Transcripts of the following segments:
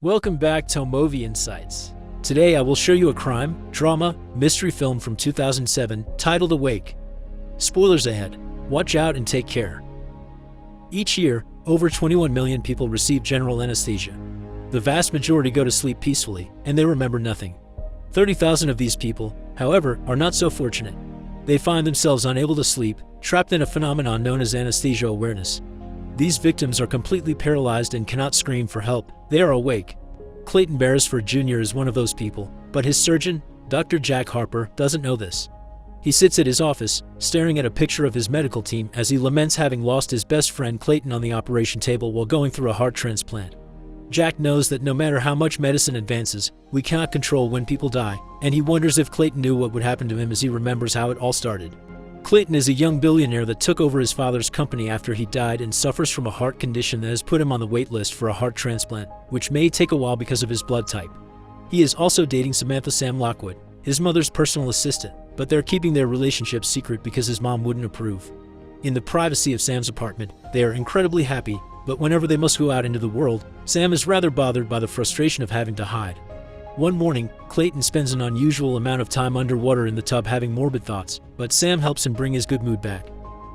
Welcome back to Movie Insights. Today I will show you a crime, drama, mystery film from 2007 titled Awake. Spoilers ahead. Watch out and take care. Each year, over 21 million people receive general anesthesia. The vast majority go to sleep peacefully, and they remember nothing. 30,000 of these people, however, are not so fortunate. They find themselves unable to sleep, trapped in a phenomenon known as anesthesia awareness. These victims are completely paralyzed and cannot scream for help. They are awake. Clayton Beresford Jr. is one of those people, but his surgeon, Dr. Jack Harper, doesn't know this. He sits at his office, staring at a picture of his medical team as he laments having lost his best friend Clayton on the operation table while going through a heart transplant. Jack knows that no matter how much medicine advances, we cannot control when people die, and he wonders if Clayton knew what would happen to him as he remembers how it all started. Clayton is a young billionaire that took over his father's company after he died and suffers from a heart condition that has put him on the wait list for a heart transplant, which may take a while because of his blood type. He is also dating Samantha Sam Lockwood, his mother's personal assistant, but they're keeping their relationship secret because his mom wouldn't approve. In the privacy of Sam's apartment, they are incredibly happy, but whenever they must go out into the world, Sam is rather bothered by the frustration of having to hide. One morning, Clayton spends an unusual amount of time underwater in the tub having morbid thoughts, but Sam helps him bring his good mood back.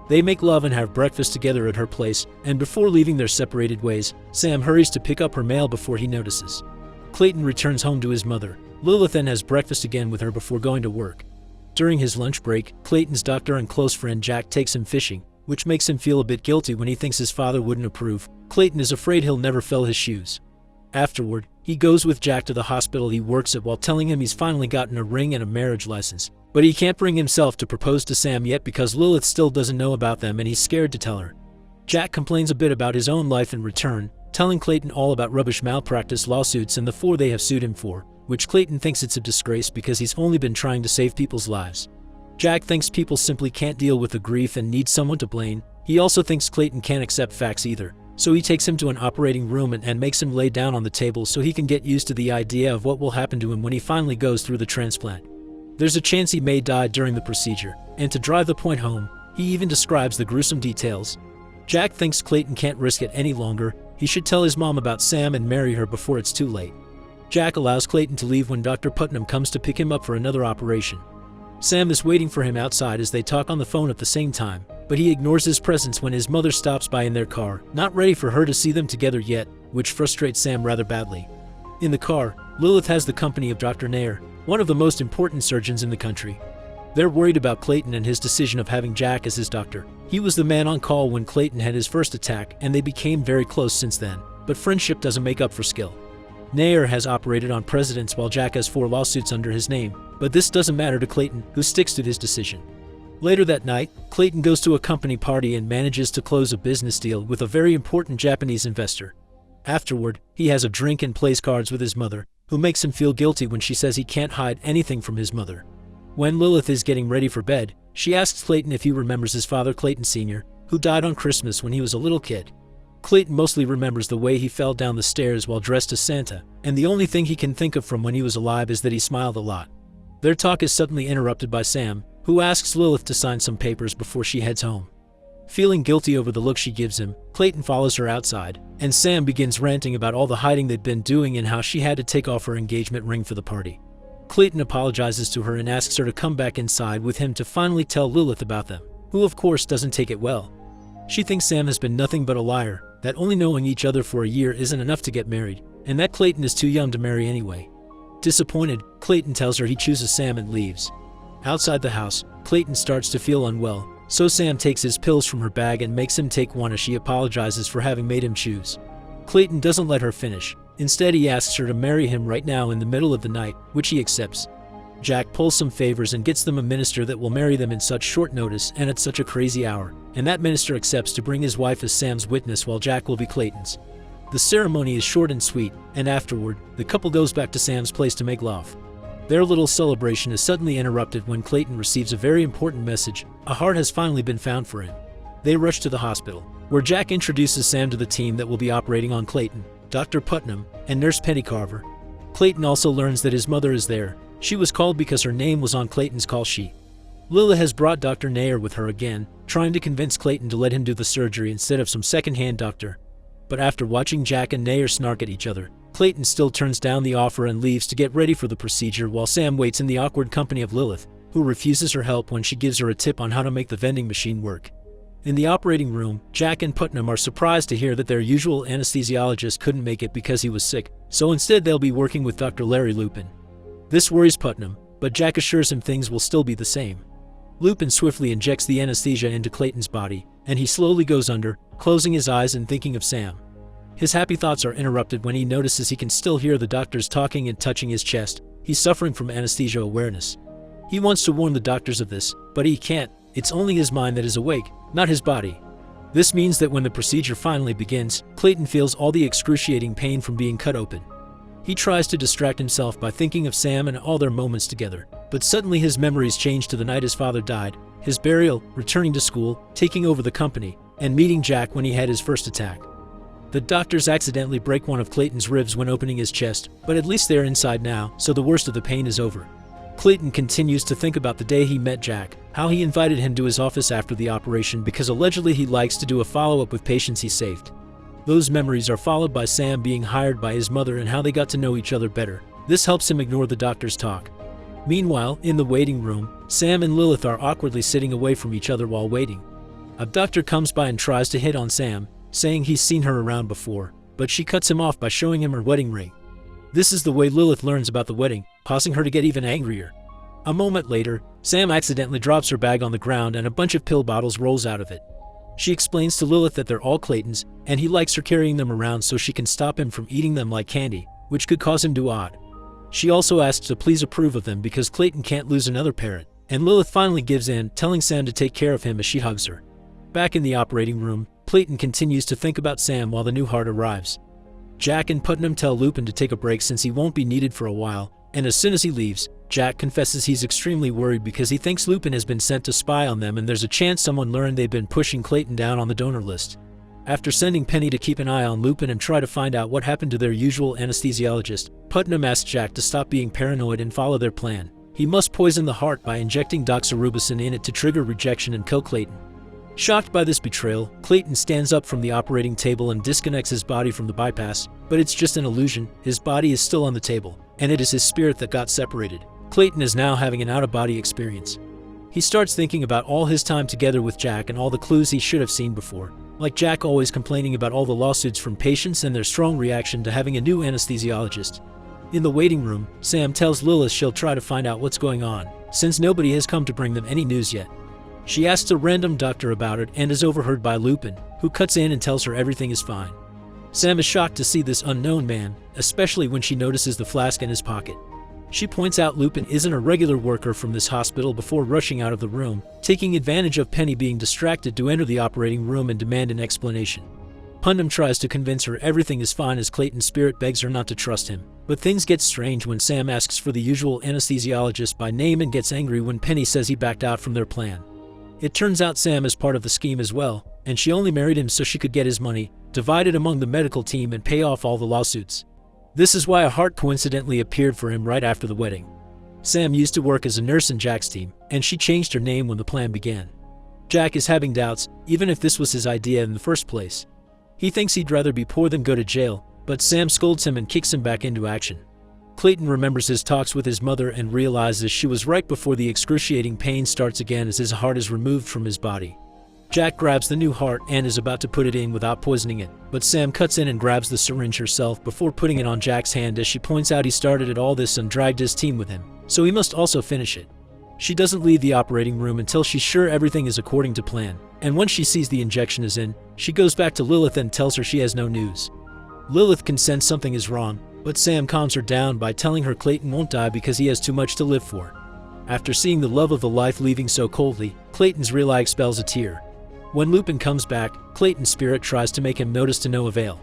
They make love and have breakfast together at her place, and before leaving their separated ways, Sam hurries to pick up her mail before he notices. Clayton returns home to his mother, Lilith, and has breakfast again with her before going to work. During his lunch break, Clayton's doctor and close friend Jack takes him fishing, which makes him feel a bit guilty when he thinks his father wouldn't approve. Clayton is afraid he'll never fill his shoes. Afterward, he goes with Jack to the hospital he works at while telling him he's finally gotten a ring and a marriage license. But he can't bring himself to propose to Sam yet because Lilith still doesn't know about them and he's scared to tell her. Jack complains a bit about his own life in return, telling Clayton all about rubbish malpractice lawsuits and the 4 they have sued him for, which Clayton thinks it's a disgrace because he's only been trying to save people's lives. Jack thinks people simply can't deal with the grief and need someone to blame. He also thinks Clayton can't accept facts either. So he takes him to an operating room and makes him lay down on the table so he can get used to the idea of what will happen to him when he finally goes through the transplant. There's a chance he may die during the procedure, and to drive the point home, he even describes the gruesome details. Jack thinks Clayton can't risk it any longer. He should tell his mom about Sam and marry her before it's too late. Jack allows Clayton to leave when Dr. Putnam comes to pick him up for another operation. Sam is waiting for him outside as they talk on the phone at the same time, but he ignores his presence when his mother stops by in their car, not ready for her to see them together yet, which frustrates Sam rather badly. In the car, Lilith has the company of Dr. Nair, one of the most important surgeons in the country. They're worried about Clayton and his decision of having Jack as his doctor. He was the man on call when Clayton had his first attack, and they became very close since then, but friendship doesn't make up for skill. Nair has operated on presidents while Jack has 4 lawsuits under his name, but this doesn't matter to Clayton, who sticks to his decision. Later that night, Clayton goes to a company party and manages to close a business deal with a very important Japanese investor. Afterward, he has a drink and plays cards with his mother, who makes him feel guilty when she says he can't hide anything from his mother. When Lilith is getting ready for bed, she asks Clayton if he remembers his father Clayton Sr., who died on Christmas when he was a little kid. Clayton mostly remembers the way he fell down the stairs while dressed as Santa, and the only thing he can think of from when he was alive is that he smiled a lot. Their talk is suddenly interrupted by Sam, who asks Lilith to sign some papers before she heads home. Feeling guilty over the look she gives him, Clayton follows her outside, and Sam begins ranting about all the hiding they'd been doing and how she had to take off her engagement ring for the party. Clayton apologizes to her and asks her to come back inside with him to finally tell Lilith about them, who of course doesn't take it well. She thinks Sam has been nothing but a liar, that only knowing each other for a year isn't enough to get married, and that Clayton is too young to marry anyway. Disappointed, Clayton tells her he chooses Sam and leaves. Outside the house, Clayton starts to feel unwell, so Sam takes his pills from her bag and makes him take one as she apologizes for having made him choose. Clayton doesn't let her finish. Instead, he asks her to marry him right now in the middle of the night, which he accepts. Jack pulls some favors and gets them a minister that will marry them in such short notice and at such a crazy hour, and that minister accepts to bring his wife as Sam's witness while Jack will be Clayton's. The ceremony is short and sweet, and afterward, the couple goes back to Sam's place to make love. Their little celebration is suddenly interrupted when Clayton receives a very important message. A heart has finally been found for him. They rush to the hospital, where Jack introduces Sam to the team that will be operating on Clayton, Dr. Putnam, and Nurse Penny Carver. Clayton also learns that his mother is there. She was called because her name was on Clayton's call sheet. Lila has brought Dr. Nair with her again, trying to convince Clayton to let him do the surgery instead of some second-hand doctor. But after watching Jack and Nair snark at each other, Clayton still turns down the offer and leaves to get ready for the procedure while Sam waits in the awkward company of Lilith, who refuses her help when she gives her a tip on how to make the vending machine work. In the operating room, Jack and Putnam are surprised to hear that their usual anesthesiologist couldn't make it because he was sick, so instead they'll be working with Dr. Larry Lupin. This worries Putnam, but Jack assures him things will still be the same. Lupin swiftly injects the anesthesia into Clayton's body, and he slowly goes under, closing his eyes and thinking of Sam. His happy thoughts are interrupted when he notices he can still hear the doctors talking and touching his chest. He's suffering from anesthesia awareness. He wants to warn the doctors of this, but he can't. It's only his mind that is awake, not his body. This means that when the procedure finally begins, Clayton feels all the excruciating pain from being cut open. He tries to distract himself by thinking of Sam and all their moments together, but suddenly his memories change to the night his father died, his burial, returning to school, taking over the company, and meeting Jack when he had his first attack. The doctors accidentally break one of Clayton's ribs when opening his chest, but at least they're inside now, so the worst of the pain is over. Clayton continues to think about the day he met Jack, how he invited him to his office after the operation because allegedly he likes to do a follow-up with patients he saved. Those memories are followed by Sam being hired by his mother and how they got to know each other better. This helps him ignore the doctor's talk. Meanwhile, in the waiting room, Sam and Lilith are awkwardly sitting away from each other while waiting. A doctor comes by and tries to hit on Sam, saying he's seen her around before, but she cuts him off by showing him her wedding ring. This is the way Lilith learns about the wedding, causing her to get even angrier. A moment later, Sam accidentally drops her bag on the ground and a bunch of pill bottles rolls out of it. She explains to Lilith that they're all Clayton's, and he likes her carrying them around so she can stop him from eating them like candy, which could cause him to odd. She also asks to please approve of them because Clayton can't lose another parent, and Lilith finally gives in, telling Sam to take care of him as she hugs her. Back in the operating room, Clayton continues to think about Sam while the new heart arrives. Jack and Putnam tell Lupin to take a break since he won't be needed for a while, and as soon as he leaves, Jack confesses he's extremely worried because he thinks Lupin has been sent to spy on them and there's a chance someone learned they've been pushing Clayton down on the donor list. After sending Penny to keep an eye on Lupin and try to find out what happened to their usual anesthesiologist, Putnam asks Jack to stop being paranoid and follow their plan. He must poison the heart by injecting doxorubicin in it to trigger rejection and kill Clayton. Shocked by this betrayal, Clayton stands up from the operating table and disconnects his body from the bypass, but it's just an illusion. His body is still on the table, and it is his spirit that got separated. Clayton is now having an out-of-body experience. He starts thinking about all his time together with Jack and all the clues he should have seen before, like Jack always complaining about all the lawsuits from patients and their strong reaction to having a new anesthesiologist. In the waiting room, Sam tells Lilith she'll try to find out what's going on, since nobody has come to bring them any news yet. She asks a random doctor about it and is overheard by Lupin, who cuts in and tells her everything is fine. Sam is shocked to see this unknown man, especially when she notices the flask in his pocket. She points out Lupin isn't a regular worker from this hospital before rushing out of the room, taking advantage of Penny being distracted to enter the operating room and demand an explanation. Putnam tries to convince her everything is fine as Clayton's spirit begs her not to trust him, but things get strange when Sam asks for the usual anesthesiologist by name and gets angry when Penny says he backed out from their plan. It turns out Sam is part of the scheme as well, and she only married him so she could get his money, divide it among the medical team and pay off all the lawsuits. This is why a heart coincidentally appeared for him right after the wedding. Sam used to work as a nurse in Jack's team, and she changed her name when the plan began. Jack is having doubts, even if this was his idea in the first place. He thinks he'd rather be poor than go to jail, but Sam scolds him and kicks him back into action. Clayton remembers his talks with his mother and realizes she was right before the excruciating pain starts again as his heart is removed from his body. Jack grabs the new heart and is about to put it in without poisoning it, but Sam cuts in and grabs the syringe herself before putting it on Jack's hand as she points out he started at all this and dragged his team with him, so he must also finish it. She doesn't leave the operating room until she's sure everything is according to plan, and once she sees the injection is in, she goes back to Lilith and tells her she has no news. Lilith can sense something is wrong, but Sam calms her down by telling her Clayton won't die because he has too much to live for. After seeing the love of the life leaving so coldly, Clayton's real eye expels a tear. When Lupin comes back, Clayton's spirit tries to make him notice to no avail.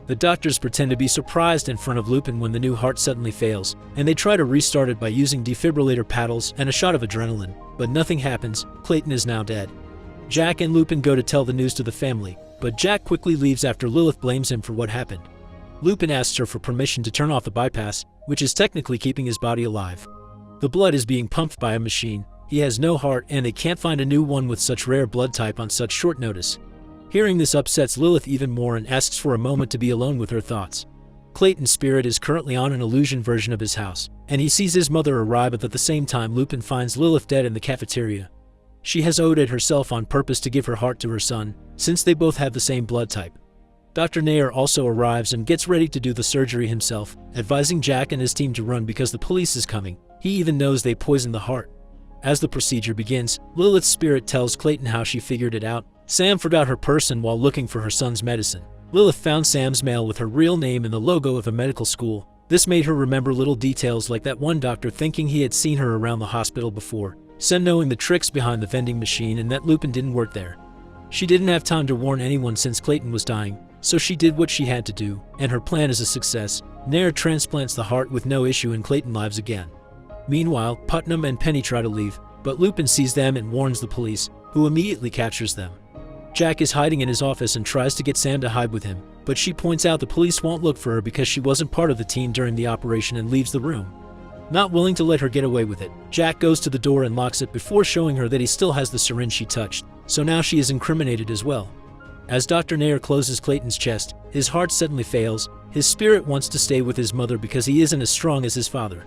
The doctors pretend to be surprised in front of Lupin when the new heart suddenly fails, and they try to restart it by using defibrillator paddles and a shot of adrenaline, but nothing happens. Clayton is now dead. Jack and Lupin go to tell the news to the family, but Jack quickly leaves after Lilith blames him for what happened. Lupin asks her for permission to turn off the bypass, which is technically keeping his body alive. The blood is being pumped by a machine. He has no heart and they can't find a new one with such rare blood type on such short notice. Hearing this upsets Lilith even more and asks for a moment to be alone with her thoughts. Clayton's spirit is currently on an illusion version of his house, and he sees his mother arrive, but at the same time Lupin finds Lilith dead in the cafeteria. She has owed it herself on purpose to give her heart to her son, since they both have the same blood type. Dr. Nair also arrives and gets ready to do the surgery himself, advising Jack and his team to run because the police is coming. He even knows they poisoned the heart. As the procedure begins, Lilith's spirit tells Clayton how she figured it out. Sam forgot her person while looking for her son's medicine. Lilith found Sam's mail with her real name and the logo of a medical school. This made her remember little details like that one doctor thinking he had seen her around the hospital before, Sam knowing the tricks behind the vending machine and that Lupin didn't work there. She didn't have time to warn anyone since Clayton was dying, so she did what she had to do, and her plan is a success. Nair transplants the heart with no issue and Clayton lives again. Meanwhile, Putnam and Penny try to leave, but Lupin sees them and warns the police, who immediately captures them. Jack is hiding in his office and tries to get Sam to hide with him, but she points out the police won't look for her because she wasn't part of the team during the operation and leaves the room. Not willing to let her get away with it, Jack goes to the door and locks it before showing her that he still has the syringe she touched, so now she is incriminated as well. As Dr. Nair closes Clayton's chest, his heart suddenly fails. His spirit wants to stay with his mother because he isn't as strong as his father.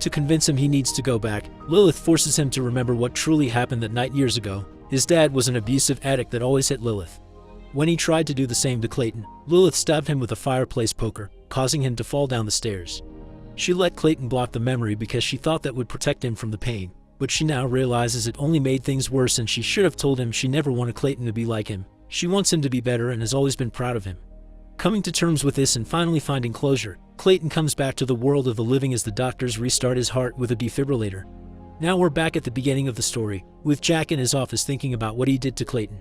To convince him he needs to go back, Lilith forces him to remember what truly happened that night years ago. His dad was an abusive addict that always hit Lilith. When he tried to do the same to Clayton, Lilith stabbed him with a fireplace poker, causing him to fall down the stairs. She let Clayton block the memory because she thought that would protect him from the pain, but she now realizes it only made things worse and she should have told him she never wanted Clayton to be like him. She wants him to be better and has always been proud of him. Coming to terms with this and finally finding closure, Clayton comes back to the world of the living as the doctors restart his heart with a defibrillator. Now we're back at the beginning of the story, with Jack in his office thinking about what he did to Clayton.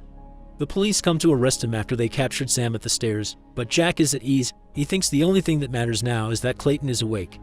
The police come to arrest him after they captured Sam at the stairs, but Jack is at ease. He thinks the only thing that matters now is that Clayton is awake.